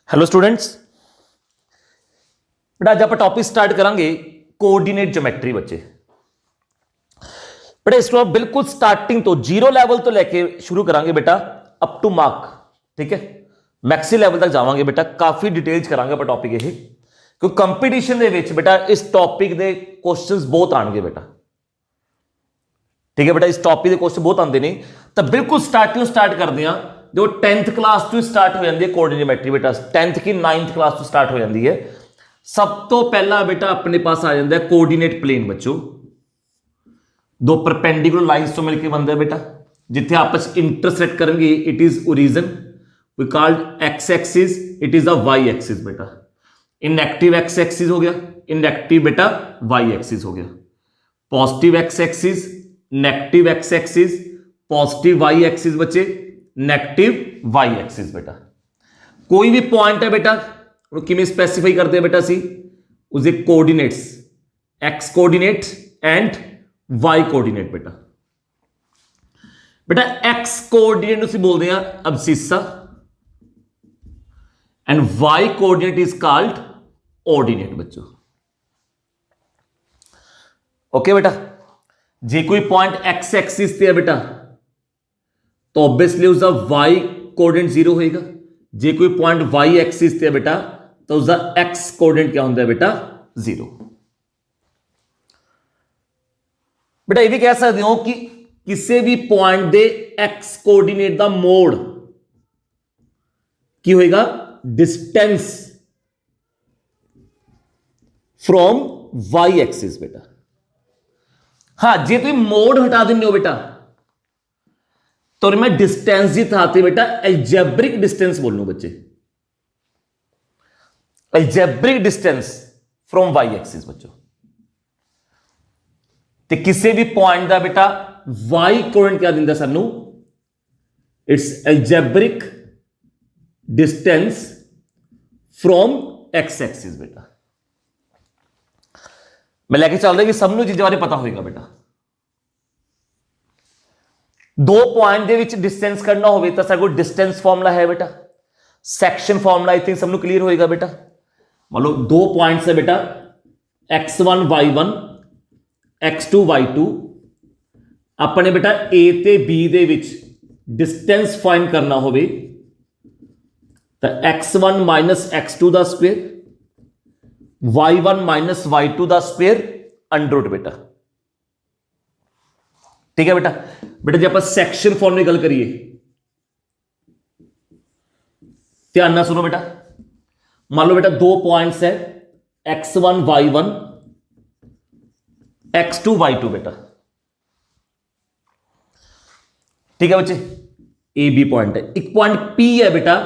Hello students, बेटा आज आप टॉपिक स्टार्ट करेंगे कोऑर्डिनेट ज्योमेट्री। बच्चे बेटा इसको आप बिल्कुल स्टार्टिंग तो जीरो लेवल तो लेके शुरू करेंगे बेटा अप टू मार्क। ठीक है, मैक्सी लेवल तक जावांगे बेटा, काफी डिटेल्स करांगे पर टॉपिक ये क्योंकि कंपटीशन दे विच बेटा इस टॉपिक दे क्वेश्चंस बहुत आएंगे बेटा। ठीक है बेटा, इस टॉपिक के क्वेश्चन बहुत आते नहीं तो बिल्कुल स्टार्ट करते हैं जो 10th क्लास तो स्टार्ट हो जाती है कोऑर्डिनेट ज्योमेट्री बेटा। 10th की 9th क्लास तो स्टार्ट हो जाती है। सब तो पहला बेटा अपने पास आ जाता है कोऑर्डिनेट प्लेन। बच्चों दो परपेंडिकुलर लाइंस तो मिलकर बनता है बेटा, जिथे आपस इंटरसेक्ट करेंगे it is origin, we called X axis, it is a Y axis बेटा। इनएक्टिव एक्स एक्सिस हो गया, इनएक्टिव बेटा वाई एक्सिस हो गया। Positive X axis, negative X axis, positive Y axis बच्चे, नेगेटिव वाई एक्सिस बेटा। कोई भी पॉइंट है बेटा किमें स्पेसिफाई करते हैं बेटा सी उसे coordinates, X coordinate and Y coordinate बेटा। बेटा एक्स कोऑर्डिनेट उसे बोलते हैं abscissa and Y coordinate is called ordinate बच्चों। ओके बेटा, जे कोई पॉइंट एक्स एक्सिस पे है बेटा तो ऑब्वियसली उसका वाई कोऑर्डिनेट जीरो होएगा। जे कोई पॉइंट वाई एक्सिस पे है बेटा तो उसका एक्स कोऑर्डिनेट क्या होता है बेटा जीरो। बेटा ये भी कह सकते हो कि किसी भी पॉइंट दे एक्स कोऑर्डिनेट का मोड की होएगा डिस्टेंस फ्रॉम वाई एक्सिस बेटा। हां जे तुम मोड हटा देंगे हो बेटा तो मैं डिस्टेंस जी था बेटा एल्जेब्रिक डिस्टेंस बोलूं बच्चे, algebraic distance from Y axis बच्चों। तो किसी भी पॉइंट का बेटा वाई कोऑर्डिनेट क्या दिंदा सानू, it's algebraic distance from x axis बेटा। मैं लेके चल रहा कि सबनों चीजों बारे पता होगा बेटा। दो पॉइंट के बीच डिस्टेंस करना हो तो सारे को डिस्टेंस फॉर्मूला है बेटा, सेक्शन फॉर्मूला आई थिंक सबनों क्लियर होएगा बेटा। मान लो दो पॉइंट्स है बेटा x1 y1 x2 y2, अपने बेटा ए ते बी दे विच डिस्टेंस फाइंड करना हो तो x1 माइनस x2 दा स्क्वेयर, y1 माइनस y2 दा स्क्वेयर अंडर रूट बेटा। ठीक है बेटा। बेटा जब आप सेक्शन फॉर्मूले की गल करिए ध्यान ना सुनो बेटा। मान लो बेटा दो पॉइंट्स है x1 y1 x2 y2 बेटा। ठीक है बच्चे, ए बी पॉइंट है। एक पॉइंट P है बेटा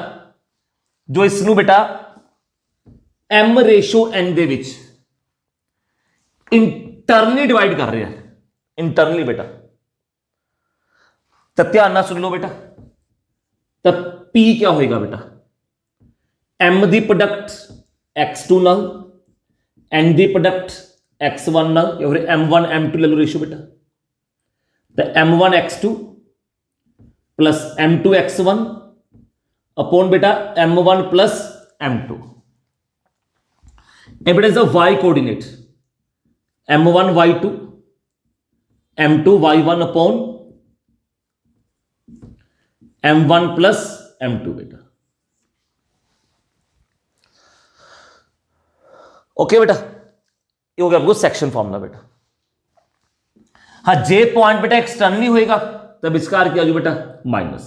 जो इसनू बेटा m रेशो n दे विच इंटरनली डिवाइड कर रहे हैं, इंटरनली बेटा। तो ध्यान ना सुन लो बेटा, तो P क्या होएगा बेटा, M दी प्रोडक्ट x2 नाल, N दी प्रोडक्ट x1 नाल, या फिर M1 M2 ले लो रेशियो बेटा। तो M1 x2 plus M2 x1 upon बेटा M1 plus M2। Evidence of y coordinate M1 y2 M2 y1 upon M1 plus M2 बेटा। Okay बेटा, ये हो गया आपको सेक्शन फॉर्मूला बेटा। हाँ जे पॉइंट बेटा एक्सटर्नली होएगा तब इसका क्या हो बेटा माइनस।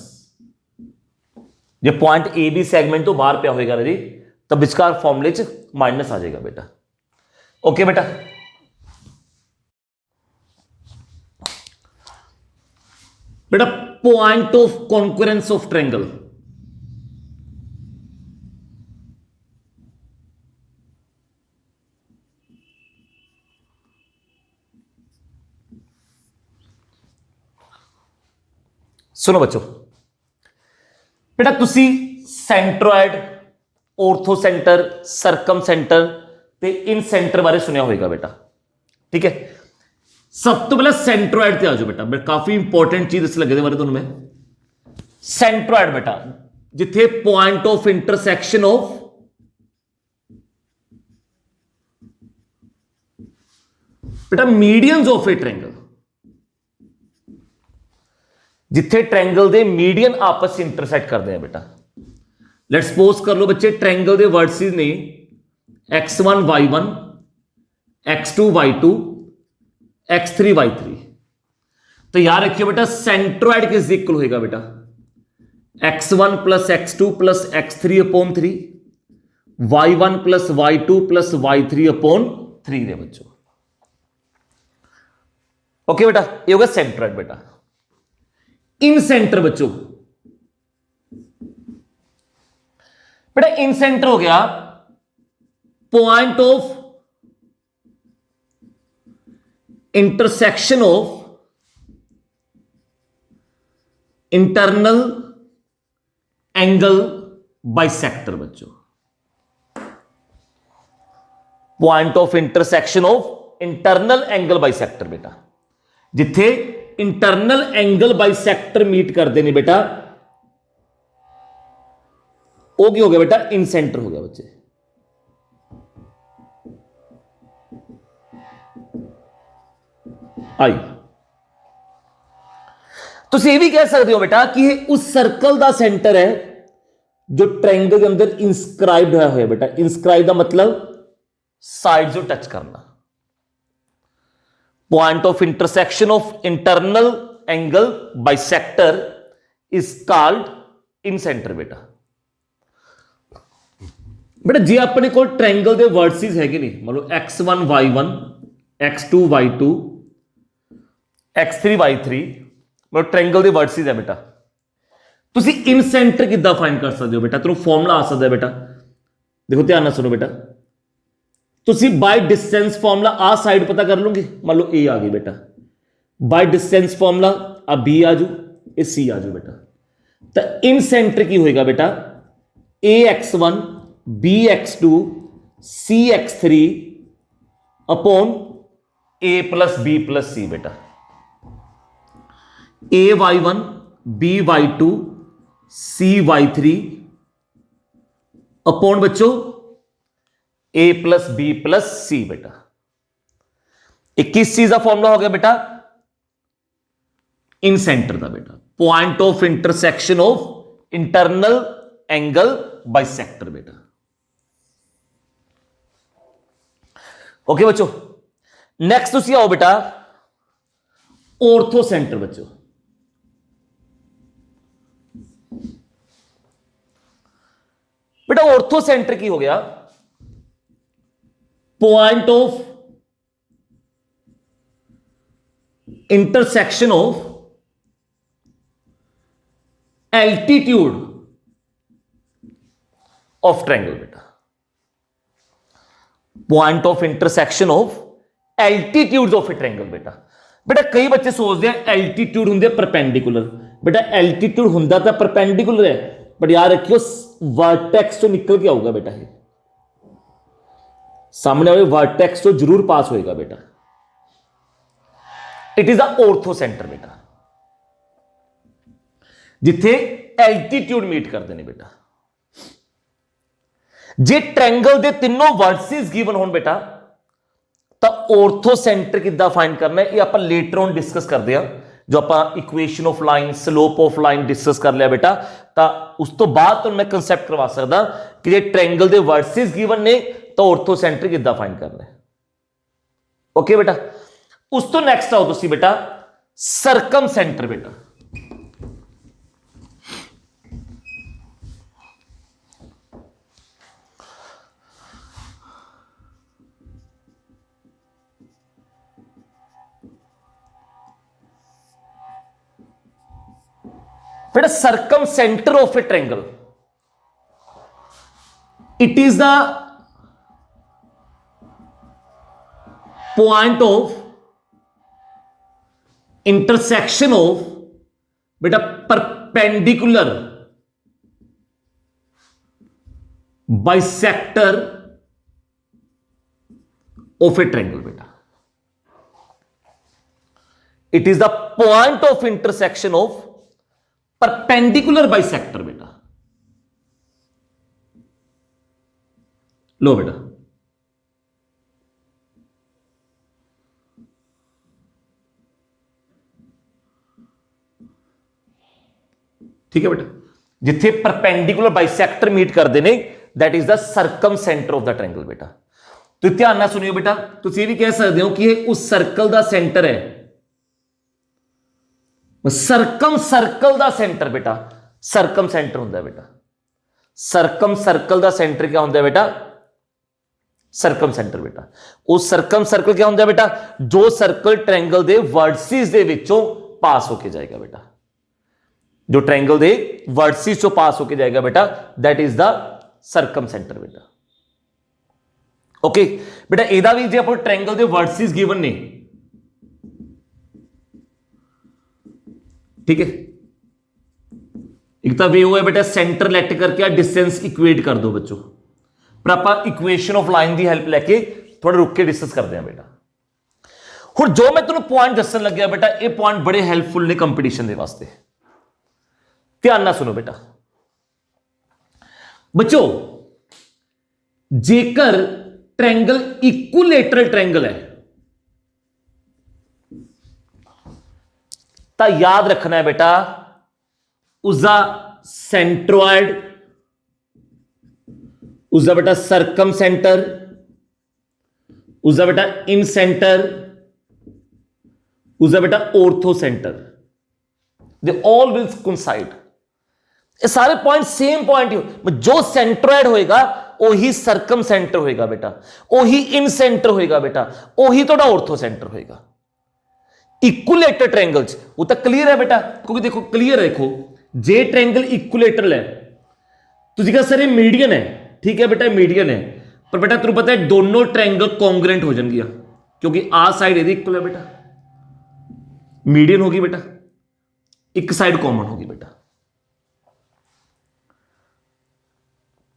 जे पॉइंट ए बी सेगमेंट तो बाहर पे होएगा रेडी तब इसका फॉर्मूले च माइनस आ जाएगा बेटा। ओके बेटा। बेटा point of concurrence of triangle, सुनो बच्चों। बेटा तुसी सेंट्रोइड, ऑर्थो सेंटर, सरकम सेंटर ते इन सेंटर बारे सुनिया होगा बेटा। ठीक है, सब तो पहले सेंट्रोइड पे आ जाओ बेटा। काफी इंपॉर्टेंट चीज इस लगे बारे तुम्हें सेंट्रोइड बेटा, जिथे पॉइंट ऑफ इंटरसेक्शन ऑफ बेटा मीडियंस ऑफ ए ट्रायंगल, जिथे ट्रायंगल दे मीडियन आपस इंटरसेक्ट करते हैं बेटा। लेट्स सपोज कर लो बच्चे ट्रायंगल दे वर्टिसेस ने x1 y1, x2 y2, x3 y3। तो याद रखियो बेटा सेंट्रोइड किस इक्वल होगा बेटा, x1 plus x2 plus x3 upon 3, y1 plus y2 plus y3 upon 3 रे बच्चों। ओके बेटा ये होगा सेंट्रोइड बेटा। इन सेंटर बच्चों, बेटा इन सेंटर हो गया point of intersection of internal angle bisector बच्चों, point of intersection of internal angle bisector बेटा, जिथे इंटरनल एंगल बाइसेक्टर मीट करते हैं बेटा, वो क्या हो गया बेटा, इन सेंटर हो गया बच्चे। आई तुम ये भी कह सकते हो बेटा कि ये उस सर्कल का सेंटर है जो ट्रायंगल के अंदर इंस्क्राइब्ड है बेटा। इंस्क्राइब का मतलब साइड जो टच करना। Point of intersection of internal angle bisector is called in centre बेटा। बेटा जे अपने को ट्रायंगल के वर्टिसेस है कि नहीं, मतलब x1 y1, x2 y2, x3 y3 मतलब ट्रायंगल के वर्टिसेस है बेटा। तुसी इन सेंटर किद्दां फाइंड कर सकते हो बेटा, तेरे फॉर्मूला आ सकता है बेटा। देखो ध्यान नाल सुनो बेटा, तुसी बाय डिस्टेंस फॉर्मूला आ साइड पता कर लोगे, मान लो ए आ गई बेटा, बाय डिस्टेंस फॉर्मूला आ बी आजू, ए सी आजू बेटा। तो इन सेंटर की होएगा बेटा ए x1 बी x2 सी x3 अपॉन ए प्लस बी प्लस सी बेटा। ए y1 बी y2 सी y3 अपॉन बच्चों ए प्लस बी प्लस सी बेटा। किस चीज का फॉर्मूला हो गया बेटा, इन सेंटर का बेटा, point of intersection of internal angle bisector बेटा। ओके बच्चों, नेक्स्ट तुम आओ बेटा ऑर्थो सेंटर बच्चों। बेटा ऑर्थो सेंटर की हो गया point of intersection of altitude of triangle बेटा। Point of intersection of altitude of a triangle बेटा। बेटा कई बच्चे सोचते हैं एल्टीट्यूड होंगे परपेंडिकुलर, बेटा एल्टीट्यूड होंगे तो परपेंडिकुलर है, बट याद रखियो वर्टेक्स तो निकल के आऊगा बेटा, ये सामने वाले वर्टेक्स तो जरूर पास होएगा बेटा। It is the ortho centre बेटा, जिथे एल्टीट्यूड मीट करते हैं बेटा। जे ट्रायंगल दे तीनों वर्टिसेस गिवन होन बेटा, तो ऑर्थो सेंटर किद्दां फाइंड करना है, ये आप लेटर ऑन डिस्कस करते हैं। जो आप equation of line, slope of line discuss कर लिया बेटा, तो उस तो बाद तो मैं कंसेप्ट करवा सकता कि जे ट्रायंगल दे वर्टिसेस गिवन ने तो ऑर्थो सेंटर किद्दां फाइंड करना है। ओके बेटा, उस तो नेक्स्ट आओ तुसी बेटा सर्कम सेंटर बेटा। बेटा circumcentre of a triangle, it is the point of intersection of बेटा perpendicular bisector of a triangle बेटा। It is the point of intersection of perpendicular bisector बेटा। लो बेटा ठीक है बेटा, जिथे परपेंडिकुलर बाइसैक्टर मीट करते हैं that is the circum centre of the triangle बेटा। तो ध्यान नाल सुनियो बेटा, तुसीं ये भी कह सकते हो कि यह उस सर्कल का सेंटर है, सर्कम सर्कल का सेंटर बेटा, सर्कम सेंटर होंगे बेटा, सर्कम सर्कल का सेंटर क्या होंगे बेटा, सर्कम सेंटर बेटा। उस सर्कम सर्कल क्या होंगे बेटा, जो सर्कल ट्रायंगल के वर्टिसिस दे विचों पास होके जाएगा बेटा, जो ट्रायंगल के वर्टिसिस चों पास होके जाएगा बेटा, that is the circum centre बेटा। ओके बेटा, एदा भी जे अपन ट्रायंगल के वर्टिसिस गिवन ने, ठीक है, एक तो वे हो है बेटा सेंटर लैट करके डिस्टेंस इक्वेट कर दो बच्चों, पर आप इक्वेशन ऑफ लाइन की हेल्प लैके थोड़ा रुक के डिस्कस करते हैं बेटा। हुण जो मैं तुहानूं पॉइंट दस्सण लग्या बेटा, ये पॉइंट बड़े हेल्पफुल ने कंपीटीशन के वास्ते, ध्यान नाल सुनो बेटा। बच्चों जेकर ट्रायंगल इक्विलेटरल ट्रायंगल है तो याद रखना है बेटा, उसका सेंट्रोइड, उसका बेटा सर्कम सेंटर, उसका बेटा इन सेंटर, उसका बेटा ortho centre, they all will coincide. ये सारे पॉइंट सेम पॉइंट ही, जो सेंट्रोइड होएगा वही सर्कम सेंटर होएगा बेटा, वही इन सेंटर होएगा बेटा, वही थोड़ा ऑर्थो सेंटर होएगा। इक्विलेटरल ट्रायंगल वो तो क्लियर है बेटा, क्योंकि देखो क्लियर है, देखो जे ट्रायंगल इक्विलेटरल है तो कहा सर ये मीडियन है, ठीक है बेटा मीडियन है, पर बेटा तुम पता है दोनों ट्रायंगल कॉन्ग्रुएंट हो जाएंगे, क्योंकि आ साइड यदि इक्वल है बेटा, मीडियन होगी बेटा, एक साइड कॉमन होगी बेटा,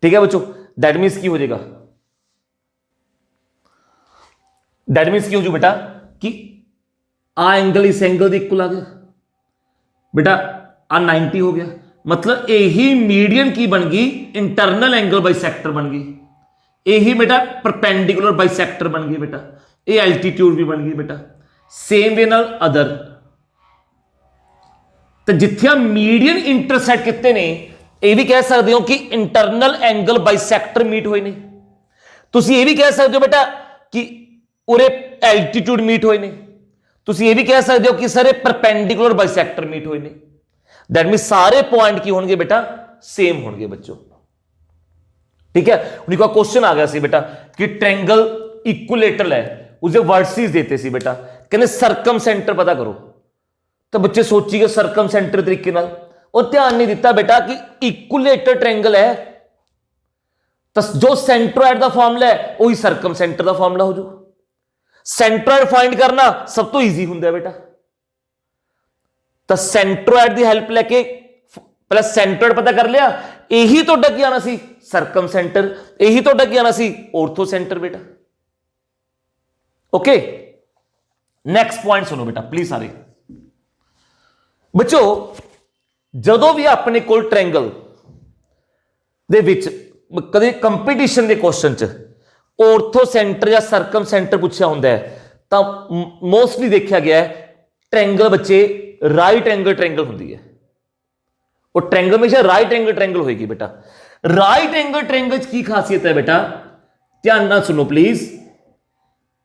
ठीक है बच्चों। दैट मीन्स की हो जाएगा, दैट मीन्स की हो जाए बेटा कि आ एंगल इस एंगल के इक्वल आ गया बेटा, आ 90 हो गया, मतलब यही मीडियन की बन गई, इंटरनल एंगल बाइसेक्टर बन गई, यही बेटा परपेंडिकुलर बाइसेक्टर बन गई बेटा, ये एल्टीट्यूड भी बन गई बेटा। सेम वे नाल अदर, तो जिथे मीडियन इंटरसेक्ट किते ने, यह भी कह सकते हो कि इंटरनल एंगल बाइसेक्टर मीट हुए ने। तुसी ये भी कह सकते हो बेटा कि उरे एल्टीट्यूड मीट हुए ने, तुसी ये भी कह सकते हो कि सर परपेंडिकुलर बाइसेक्टर मीट हुए ने। दैट मीन सारे पॉइंट की होंगे बेटा, सेम होंगे बच्चों, ठीक है। उन्हीं का क्वेश्चन आ गया सी बेटा कि ट्रायंगल इक्विलेटरल है, उसे वर्टिसिस देते सी बेटा, कहने सर्कम सेंटर पता करो, तो बच्चे सोचिए सर्कम सेंटर तरीके नाल, और ध्यान नहीं दिता बेटा कि इक्विलेटरल ट्रायंगल है तो जो सेंट्रोइड का फॉर्मूला है वही सर्कम सेंटर का फॉर्मूला हो जाओ। सेंट्रोइड फाइंड करना सब तो ईजी होंगे बेटा, तो सेंट्रोइड की हेल्प लेके पहले सेंट्रोइड पता कर लिया, यही तो की आना सी सर्कम सेंटर, यही तो की आना सी ऑर्थो सेंटर बेटा। ओके नेक्स्ट पॉइंट सुनो बेटा प्लीज सारे बच्चों, जदों भी अपने को ट्रायंगल दे विच कदे कंपीटीशन के क्वेश्चन च ऑर्थो सेंटर या सर्कम सेंटर पूछा होंगे तो मोस्टली देखा गया है ट्रायंगल बच्चे राइट एंगल ट्रायंगल होंगी है, और ट्रायंगल हमेशा राइट एंगल ट्रायंगल होगी बेटा। राइट एंगल ट्रायंगल की खासियत है बेटा, ध्यान ना सुनो प्लीज,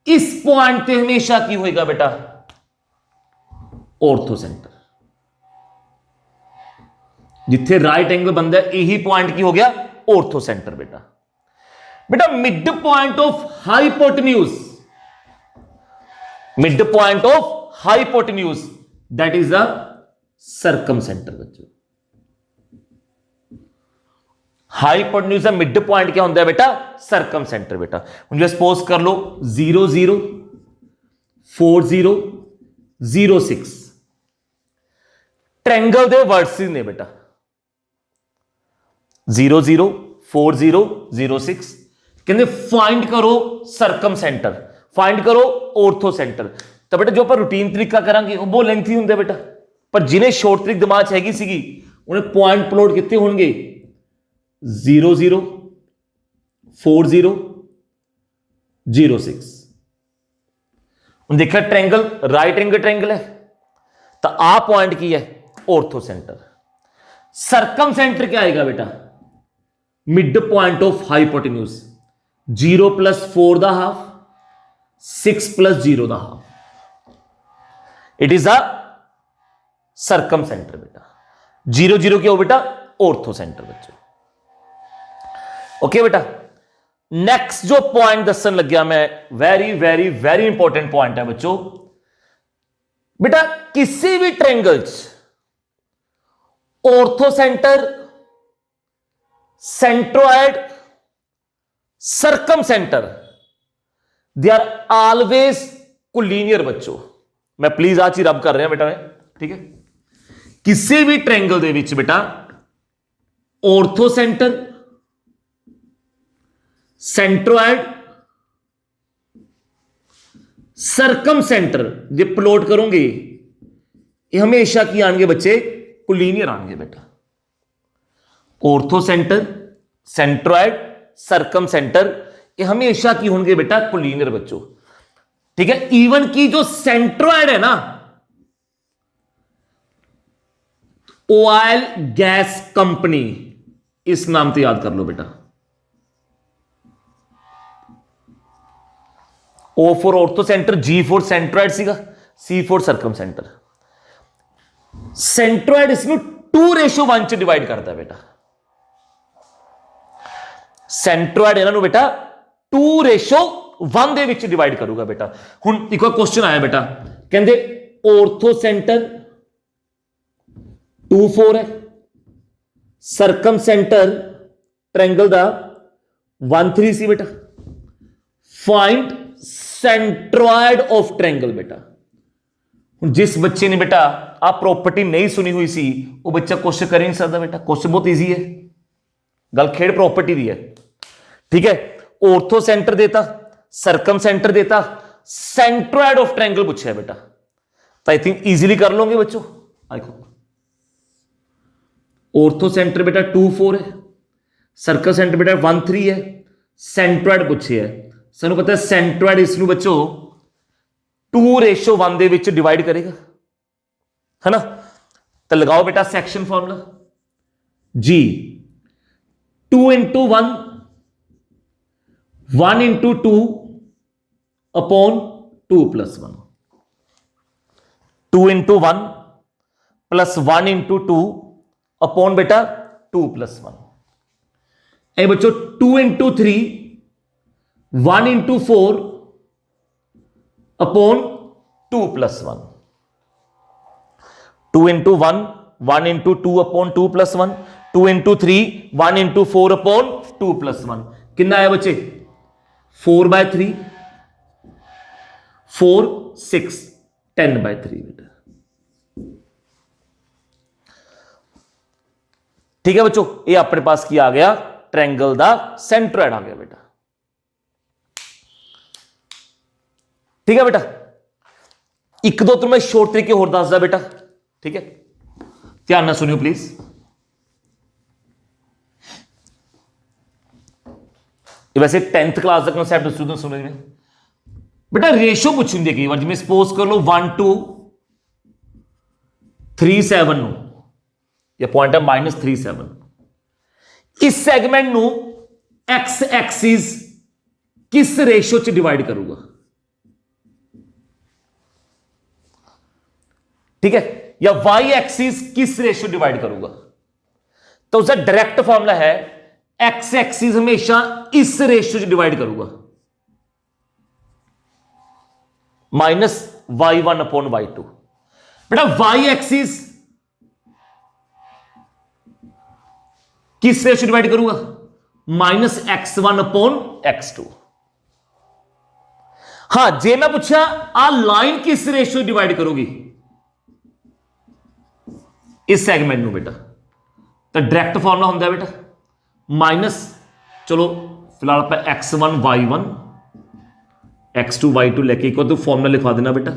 इस पॉइंट पे हमेशा की होगा बेटा ऑर्थो सेंटर, जिथे राइट एंगल बनता है यही पॉइंट की हो गया ऑर्थो सेंटर बेटा। बेटा mid point of hypotenuse, mid point of hypotenuse that is the circum centre बच्चों। हाइपोटेन्यूज का मिड पॉइंट क्या होता है बेटा, सर्कम सेंटर बेटा। मुझे सपोज कर लो 0 0 4 0 0 6 ट्रायंगल दे वर्टिसिस ने बेटा, 0 0 4 0 0 6 कहते फाइंड करो सर्कम सेंटर, फाइंड करो ऑर्थो सेंटर। तो बेटा जो आप रूटीन तरीका करांगे वो बहुत लेंथी होंगे बेटा, पर जिन्हें शॉर्ट ट्रिक दिमाग हैगी सीगी उन्हें पॉइंट प्लॉट कितने होंगे 0 0 4 0 0 6। देखा ट्रायंगल राइट एंगल ट्रायंगल है तो आ पॉइंट की है ऑर्थो सेंटर, सरकम सेंटर क्या आएगा बेटा? मिड पॉइंट ऑफ हाइपोटेन्यूज, 0 + 4 दा हाफ, 6 + 0 दा half, it is a circumcentre बेटा। 0 0 क्या हो बेटा? ऑर्थो सेंटर बच्चों। ओके बेटा, नेक्स्ट जो पॉइंट दसन लग्या मैं, very very very important point है बच्चों बेटा, किसी भी triangle orthocentre, centroid, circumcentre, they are always collinear बच्चों। मैं प्लीज आज ही रब कर रहा बेटा, ठीक है। किसी भी ट्रायंगल दे विच बेटा ऑर्थो सेंटर, सेंट्रोइड, सरकम सेंटर जे प्लॉट करोगे ये हमेशा की आएंगे बच्चे? कोलिनियर आएंगे बेटा। ऑर्थो सेंटर, सेंट्रोइड, सरकम सेंटर ये हमेशा की होंगे बेटा कोलिनियर बच्चों, ठीक है। इवन की जो सेंट्रोइड है ना, ऑयल गैस कंपनी, इस नाम से याद कर लो बेटा। O for ortho centre, G for centroid सीगा, C फॉर सरकम सेंटर। सेंट्रोइड इसमें 2:1 च डिवाइड करता है बेटा। सेंट्रोइड इन्हों बेटा 2:1 दे विच डिवाइड करूंगा बेटा। हुण एक क्वेश्चन आया बेटा, कहंदे ऑर्थो सेंटर 2 4 है, सरकम सेंटर ट्रायंगल दा 1 3 सी बेटा। फाइंड सेंट्रोइड ऑफ ट्रायंगल बेटा। जिस बच्चे ने बेटा आ प्रॉपर्टी नहीं सुनी हुई सी, वो बच्चा क्वेश्चन कर ही नहीं सकता बेटा। क्वेश्चन बहुत इजी है, गल खेड़ प्रॉपर्टी दी है, ठीक है। ऑर्थो सेंटर देता, सरकम सेंटर देता, सेंट्रोइड ऑफ ट्रायंगल पूछा बेटा, तो आई थिंक इजीली कर लोगे बच्चों। देखो ऑर्थो सेंटर बेटा 2 4 है, सर्कल सेंटर बेटा 1 3 है, सेंट्रोइड पूछे है। सानू पता है सेंट्रोइड इसनू बच्चों 2:1 दे विच डिवाइड करेगा, है ना। तो लगाओ बेटा section formula, G 2 × 1 1 × 2 upon 2 + 1, 2 × 1 plus 1 × 2 upon बेटा 2 + 1। ए बच्चों 2 × 3 1 × 4 अपॉन 2 + 1, 2 × 1 1 × 2 अपॉन 2 + 1, 2 × 3 1 × 4 अपॉन 2 + 1। कितना आया बच्चे? 4/3, 4 6 10/3 बेटा, ठीक है बच्चों। ये अपने पास क्या आ गया? ट्रायंगल दा सेंट्रोइड आ गया बेटा, ठीक है बेटा। एक दो तो मैं शॉर्ट तरीके होर दसदा बेटा, ठीक है। ध्यान ना सुनियो प्लीज। वैसे 10th क्लास का कंसेप्ट स्टूडेंट समझ में बेटा, रेशो पूछी होंगी कई बार, जिमें सपोज कर लो 1 to 37 नो, या पॉइंट है -37, इस सेगमेंट नो एक्स एक्सिस किस रेशो च डिवाइड करूंगा, ठीक है, या वाई एक्सिस किस रेशो डिवाइड करूंगा। तो उसका डायरेक्ट फॉर्मूला है एक्स एक्सिस हमेशा इस रेशो से डिवाइड करूंगा, -y1/y2। बेटा वाई एक्सिस किस रेशो डिवाइड करूंगा? -x1/x2। हां, जे मैं पूछा आ लाइन किस रेशो डिवाइड करोगी, इस सेगमेंट में बेटा, तो डायरेक्ट फॉर्मूला होता है बेटा माइनस, चलो फिलहाल आप x1y1 x2y2 लेके एक तो फॉर्मूला लिखवा देना बेटा,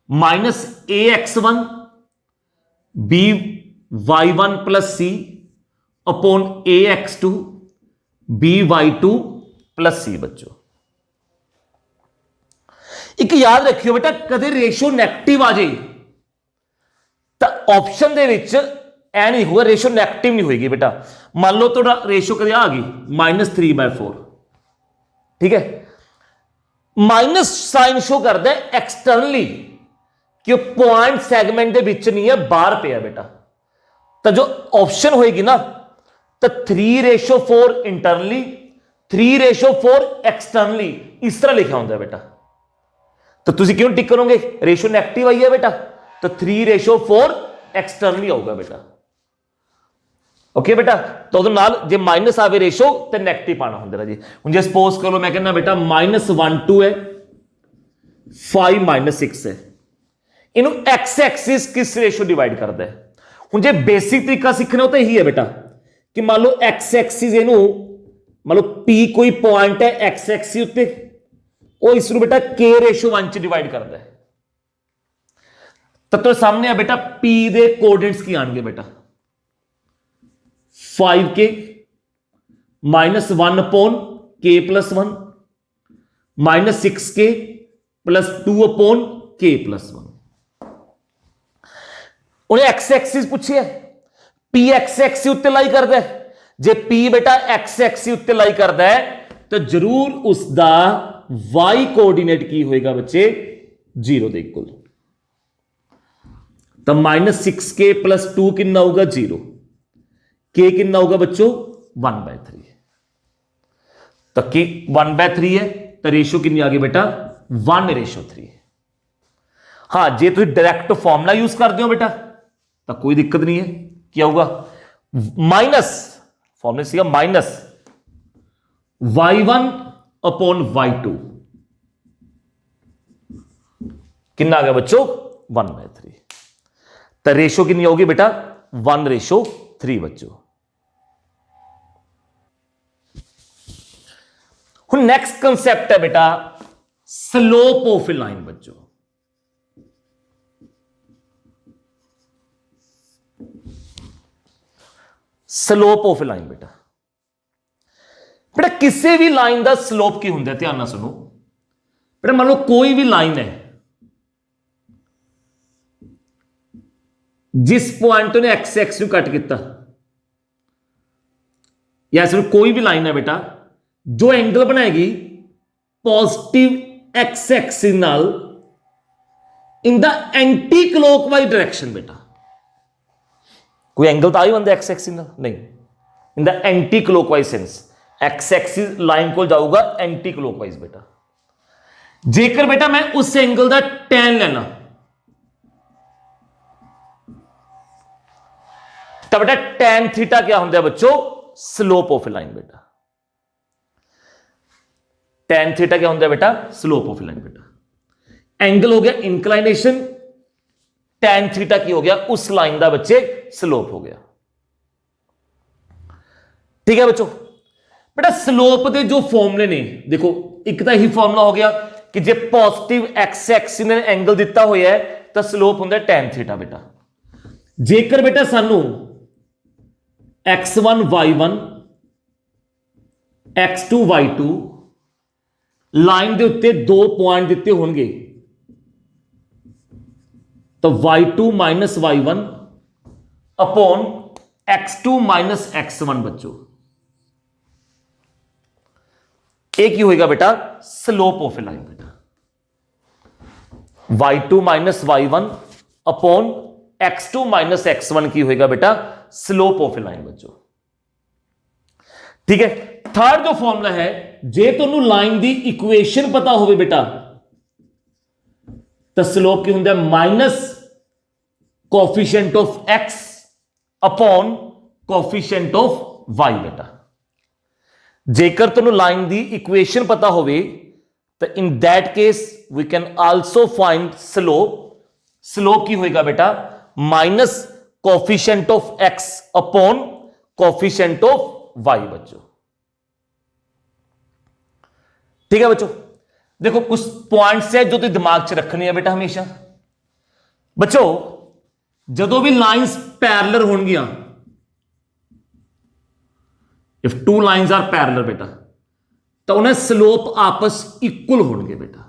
-ax1 by1 + c upon ax2 by2 + c। बच्चों एक याद रखियो बेटा, कदे रेशो नेगेटिव आ जाए तो ऑप्शन दे विच ऐ नहीं होगा, रेशो नेगेटिव नहीं होगी बेटा। मान लो तो रेशो कदे आ गई -3/4, ठीक है, माइनस साइन शो करता है एक्सटर्नली कि पॉइंट सैगमेंट के विच नहीं है, बाहर पे है बेटा। तो जो ऑप्शन होएगी ना, तो 3/4 इंटरनली, 3/4 एक्सटर्नली, इस तरह लिखा होता है बेटा। तो तुम क्यों टिक करोगे, रेशो नेगेटिव आई है बेटा, तो 3/4 एक्सटर्नली आऊगा बेटा। ओके बेटा, तो जो माइनस आवे रेशो तो नेगेटिव पाना होंगे जी। हूँ जो सपोज करो मैं कहना बेटा -1 2 है, 5 -6 है, इनू एक्स एक्सिस किस रेशो डिवाइड करता है। हूँ जो बेसिक तरीका सीखना तो यही है बेटा कि मान लो एक्स एक्सिस इनू मान लो पी कोई पॉइंट है एक्स एक्सिस उत्ते, वो इसनू बेटा k/1 च डिवाइड करता है। तो सामने है बेटा पी दे कोऑर्डिनेट्स की आएंगे बेटा 5k -1/k+1 -6k +2/k+1। उन्हें एक्स एक्सिस पूछी है, पी एक्स एक्सिस उत्ते लाई करता है। जे पी बेटा एक्स एक्सिस उत्ते लाई करता है तो जरूर उसका वाई कोऑर्डिनेट की होएगा बच्चे 0 दे इक्वल। तो -6k + 2 कितना होगा 0, k कितना होगा बच्चों 1/3। तो k 1/3 है, तो रेशो कितनी आ गई बेटा 1/3। हाँ जे तुम डायरेक्ट फॉर्मूला यूज करते हो बेटा तो कोई दिक्कत नहीं है, क्या होगा माइनस फॉर्मूले से -y1/y2 कितना आ गया बच्चों 1/3। तो रेशो कितनी होगी बेटा 1/3 बच्चों। नेक्स्ट कंसेप्ट है बेटा स्लोप ऑफ ए लाइन बच्चों। स्लोप ऑफ ए लाइन बेटा किसी भी लाइन का स्लोप की होंगे, ध्यान ना सुनो बेटा। मान लो कोई भी लाइन है जिस पॉइंट ने एक्स एक्स कट किया, या सिर्फ कोई भी लाइन है बेटा जो एंगल बनाएगी पॉजिटिव एक्स एक्सिस नाल in the anti clockwise direction बेटा। कोई एंगल तो आ ही बनता एक्स एक्सिस नाल नहीं, in the anti clockwise sense x axis line को जाऊगा एंटी क्लॉकवाइज बेटा। जेकर बेटा मैं उस एंगल का टैन लेना तो बेटा टैन थीटा क्या होता है बच्चों स्लोप ऑफ ए लाइन बेटा। टैन थीटा क्या होता है बेटा स्लोप ऑफ ए लाइन बेटा। एंगल हो गया इंक्लाइनेशन, टैन थीटा की हो गया उस लाइन का बच्चे स्लोप हो गया। ठीक है बच्चों, बेटा स्लोप के जो फॉर्मूले ने देखो, एक तो ही फॉर्मूला हो गया कि जे पॉजिटिव एक्स एक्सिस ने एंगल दिता हुआ है तो स्लोप होता है टैन थीटा बेटा। जेकर बेटा सानू x1 y1 x2 y2 line के उत्ते दो पॉइंट दिते होंगे तो y2 - y1 upon x2 - x1 बच्चों, एक ही होएगा बेटा स्लोप ऑफ ए लाइन बेटा। y2 - y1 upon x2 - x1 की होएगा बेटा स्लोप ऑफ ए लाइन बच्चों। ठीक है, थर्ड जो फॉर्मूला है जे तुहानू लाइन दी इक्वेशन पता होवे बेटा तो स्लोप की होंदा minus coefficient of x upon coefficient of y बेटा। जेकर तुहानू लाइन दी इक्वेशन पता होवे तो in that case we can also find slope. Slope की होएगा बेटा minus coefficient of x upon coefficient of y बच्चों। ठीक है बच्चों, देखो कुछ पॉइंट्स है जो तो दिमाग च रखनी है बेटा हमेशा। बच्चों जदों भी लाइंस पैरेलल होंगियां, if two lines are parallel बेटा तो उन्हें स्लोप आपस इक्वल होंगे बेटा।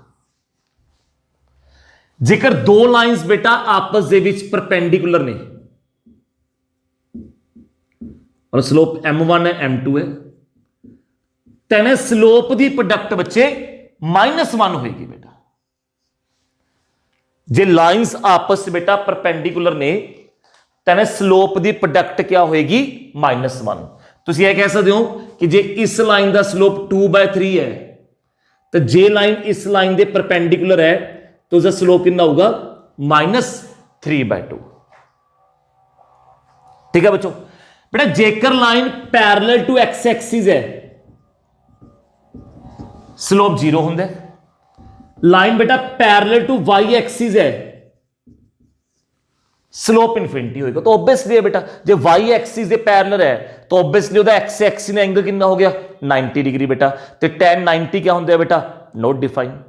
जेकर दो लाइंस बेटा आपस दे विच परपेंडिकुलर ने और स्लोप m1 है m2 है, तेने स्लोप की प्रोडक्ट बच्चे -1 होगी बेटा। जे लाइंस आपस बेटा परपेंडिकुलर ने, तेने स्लोप की प्रोडक्ट क्या होएगी -1। तुम यह कह सकते हो कि जे इस लाइन का स्लोप 2/3 है, तो जे लाइन इस लाइन के परपेंडिकुलर है तो उसका स्लोप कितना होगा -3/2। ठीक है बच्चों। बेटा जेकर line parallel to x axis है, स्लोप 0 होंगे। लाइन बेटा पैरेलल टू वाई एक्सिस है, स्लोप इनफिनिटी होगा। तो ऑब्वियसली है बेटा, जो वाई एक्सिस के पैरेलल है तो ऑब्वियसली उसका एक्स एक्सिस ने एंगल कितना हो गया 90 डिग्री बेटा। तो tan 90 क्या होता है बेटा, नॉट डिफाइन।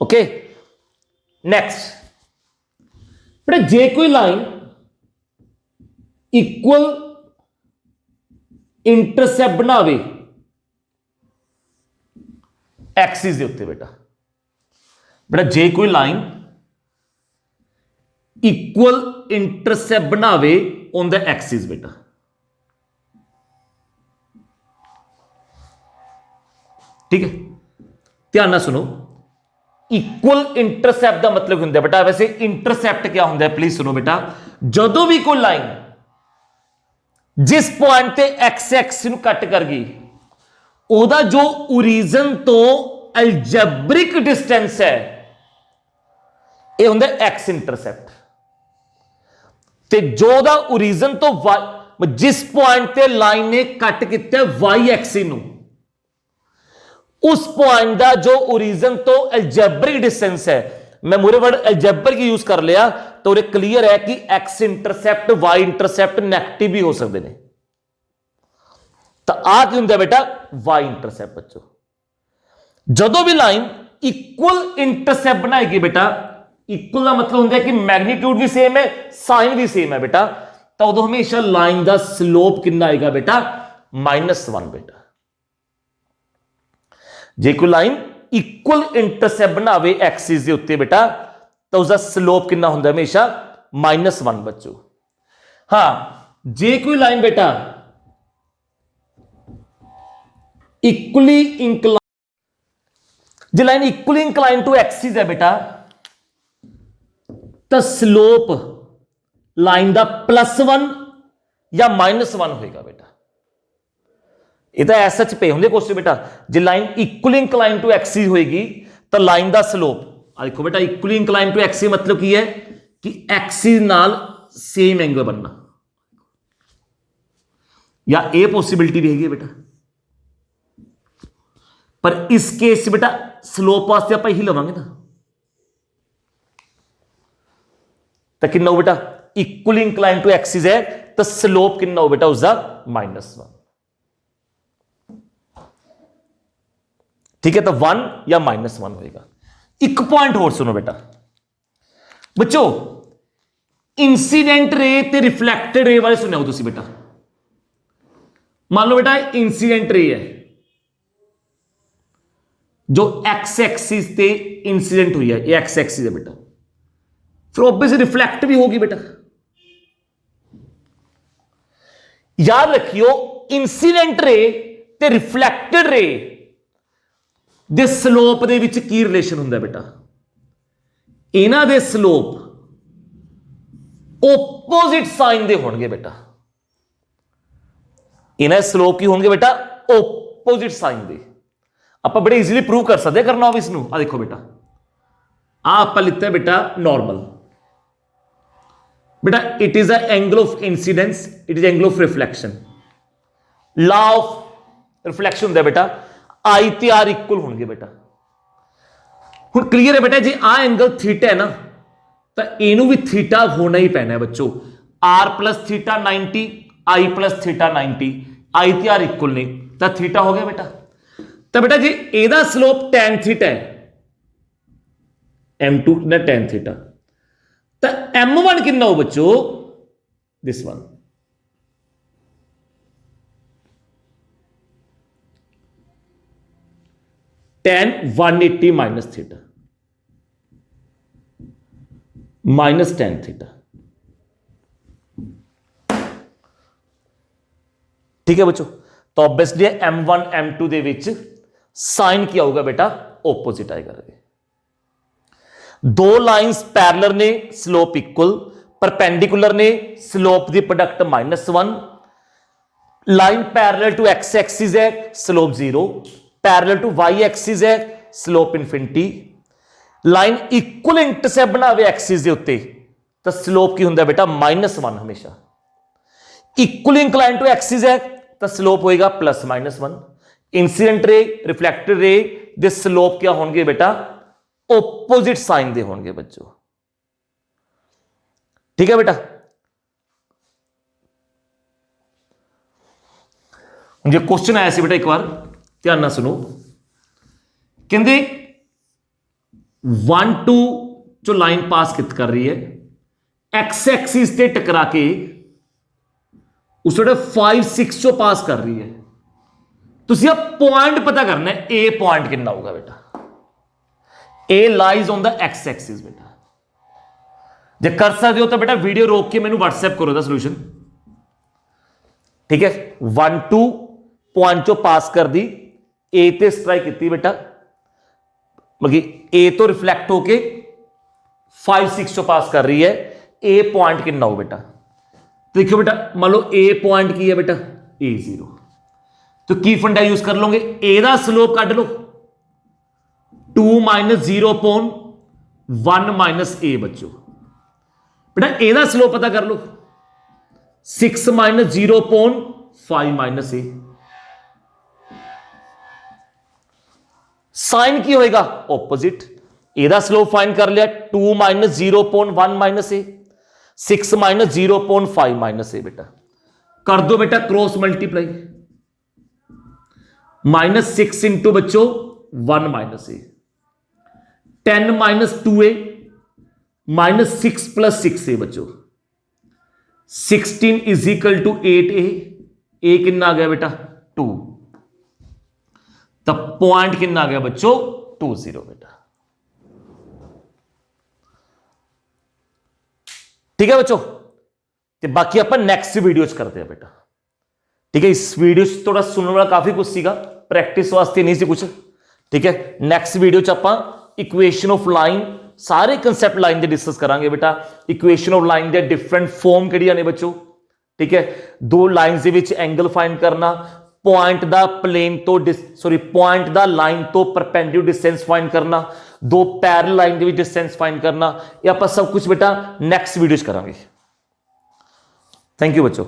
ओके नेक्स्ट बेटा, जे कोई लाइन इक्वल इंटरसेप्ट बनावे एक्सिस के उत्ते बेटा, बेटा जे कोई लाइन इक्वल इंटरसेप्ट बनावे ऑन द एक्सिस बेटा, ठीक है ध्यान ना सुनो। इक्वल इंटरसेप्ट का मतलब होंगे बेटा, वैसे इंटरसेप्ट क्या होंगे प्लीज सुनो बेटा, जदों भी कोई लाइन जिस पॉइंट ते एक्स एक्सिस नूं कट कर गई, ओदा जो ओरिजिन तो अलजेब्रिक डिस्टेंस है यह होंगे एक्स इंटरसेप्ट, ते जो दा ओरिजिन तो वाई, जिस पॉइंट ते लाइन ने कट किया वाई एक्सिस नूं, उस पॉइंट का जो ओरिजिन तो अलजेब्रिक डिस्टेंस है, मैं मूरे वर्ड अलजेब्रिक यूज कर लिया तो उन्हें क्लियर है कि X intercept Y intercept negative भी हो सकते हैं। तो आ की होंगे बेटा वाई इंटरसेप्ट। बच्चों जदों भी लाइन इक्वल इंटरसेप्ट बनाएगी बेटा, इक्वल का मतलब होंगे कि मैग्नीट्यूड भी सेम है साइन भी सेम है बेटा, तो उदों हमेशा लाइन का स्लोप कितना आएगा बेटा -1 बेटा। जे कोई लाइन इक्वल इंटरसेप्ट बनावे एक्सिस के उत्ते बेटा, तो उसका स्लोप कितना होंगे हमेशा -1 बच्चों। हां जे कोई लाइन बेटा इक्वली इंक्लाइन, जो line equally incline to axis है बेटा, तो स्लोप लाइन का +1 या -1 होगा बेटा। ये तो ऐसा पे होंगे क्वेश्चन बेटा, जो line equally incline to axis होगी तो लाइन का स्लोप, देखो बेटा इक्वली इंक्लाइन टू एक्सिस मतलब की है कि एक्सिस नाल सेम एंगल बनना, या ए पॉसिबिलिटी भी है बेटा, पर इस केस बेटा स्लोप वास्ते आप ही लवांगे ना, तो कितना हो बेटा इक्वली इंक्लाइन टू एक्सिस है तो स्लोप कितना हो बेटा उसका -1। ठीक है, तो 1 या -1 होगा। एक पॉइंट और सुनो बेटा बच्चों, इंसीडेंट रे ते रिफ्लैक्टेड रे वाले सुनो तुसी बेटा। मान लो बेटा इंसीडेंट रे है जो एक्स एक्सिस ते इंसिडेंट हुई है, ये एक्स एक्सिस है बेटा, फिर ऑब्वियसली रिफ्लेक्ट भी होगी बेटा। याद रखियो इंसिडेंट रे ते रिफ्लैक्टेड रे दे स्लोप दे विच की रिलेशन हुंदा बेटा, इन्हां दे स्लोप ओपोजिट साइन दे होणगे बेटा, इन्हां स्लोप की होणगे बेटा ओपोजिट साइन दे। आप बड़े इजीली प्रूव कर सकते करना ऑफ इसनू। आ देखो बेटा आप लिखते हैं बेटा नॉर्मल बेटा, it is a angle of incidence, it is angle of reflection. Law of reflection होंगे बेटा आई ते आर इक्वल होंगे बेटा। हुण क्लियर है बेटा, जी आ एंगल थीटा है ना तो इनू भी थीटा होना ही पैना है बच्चों। R plus theta 90, I plus theta 90, I ते आर इक्वल नहीं तो थीटा हो गया बेटा। तो बेटा जी एदा स्लोप tan थीटा है, m2 ना tan थीटा, तो m1 कितना हो बच्चों this one, tan 180 minus theta minus tan theta. ठीक है बच्चों, तो ऑब्वियसली M1 M2 ਦੇ ਵਿੱਚ साइन ਕੀ ਆਊਗਾ बेटा ऑपोजिट आएगा। दो लाइंस पैरेलल ने स्लोप इक्वल, परपेंडिकुलर ने स्लोप दी product -1, line parallel to x axis है slope 0, parallel to Y axis है slope infinity, line equal intercept बनावे एक्सिस दे उत्ते तो स्लोप की हुंदा बेटा -1 हमेशा। इक्वल इंक्लाइन टू एक्सिस है तो स्लोप होएगा +-1। इंसिडेंट रे रिफ्लेक्टेड रे दे स्लोप क्या होंगे बेटा ऑपोजिट साइन दे होंगे बच्चों, ठीक है बेटा। जो क्वेश्चन आया बेटा एक बार ध्यान ना सुनो, कहते 1 2 जो लाइन पास कित कर रही है एक्स एक्सिस से टकरा के उस 5 6 जो पास कर रही है, तुसी अब पॉइंट पता करना है ए पॉइंट कितना होगा बेटा। A lies on the x axis बेटा, जे कर सकते हो तो बेटा वीडियो रोक के मैंने व्हाट्सएप करो सोल्यूशन, ठीक है। 1 2 पॉइंट जो पास कर दी ए ते स्ट्राइक की बेटा, मतलब ए तो रिफ्लेक्ट होके 5 6 जो पास कर रही है, ए पॉइंट कितना हो बेटा। तो देखियो बेटा मान लो ए पॉइंट की है बेटा A0, तो की फंडा यूज कर लोगे ए दा स्लोप कट लो 2 - 0.1 - A बच्चों, बेटा ए दा स्लोप पता कर लो 6 - 0.5 - A। साइन की होएगा ऑपोजिट, ए दा स्लोप फाइंड कर लिया 2 - 0.1 - A, 6 - 0.5 - A बेटा, कर दो बेटा क्रॉस मल्टीप्लाई, -6 इंटू बच्चों 1 - A, 10 - 2A -6 + 6A बच्चों, 16 = 8A, A कितना आ गया बेटा 2, तब पॉइंट कितना आ गया बच्चों 2 0 बेटा, ठीक है बच्चों। तो बाकी अपन नेक्स्ट वीडियो च करते हैं बेटा, ठीक है। इस वीडियो च थोड़ा सुनने वाला काफी कुछ सीगा, प्रैक्टिस वास्ते नहीं सी कुछ, ठीक है। नेक्स्ट वीडियो च आपां इक्वेशन ऑफ लाइन सारे कंसैप्ट लाइन दे डिस्कस करांगे बेटा, इक्वेशन ऑफ लाइन दे डिफरेंट फॉर्म किहड़ियां ने बच्चों, ठीक है। दो लाइन्स दे विच एंगल फाइंड करना, पॉइंट दा प्लेन तो पॉइंट दा लाइन तो परपेंडिकुलर डिस्टेंस फाइंड करना, दो पैरेलल लाइन दे विच डिस्टेंस फाइंड करना, ये आपां सब कुछ बेटा नेक्स्ट वीडियो च करांगे। थैंक यू बच्चों।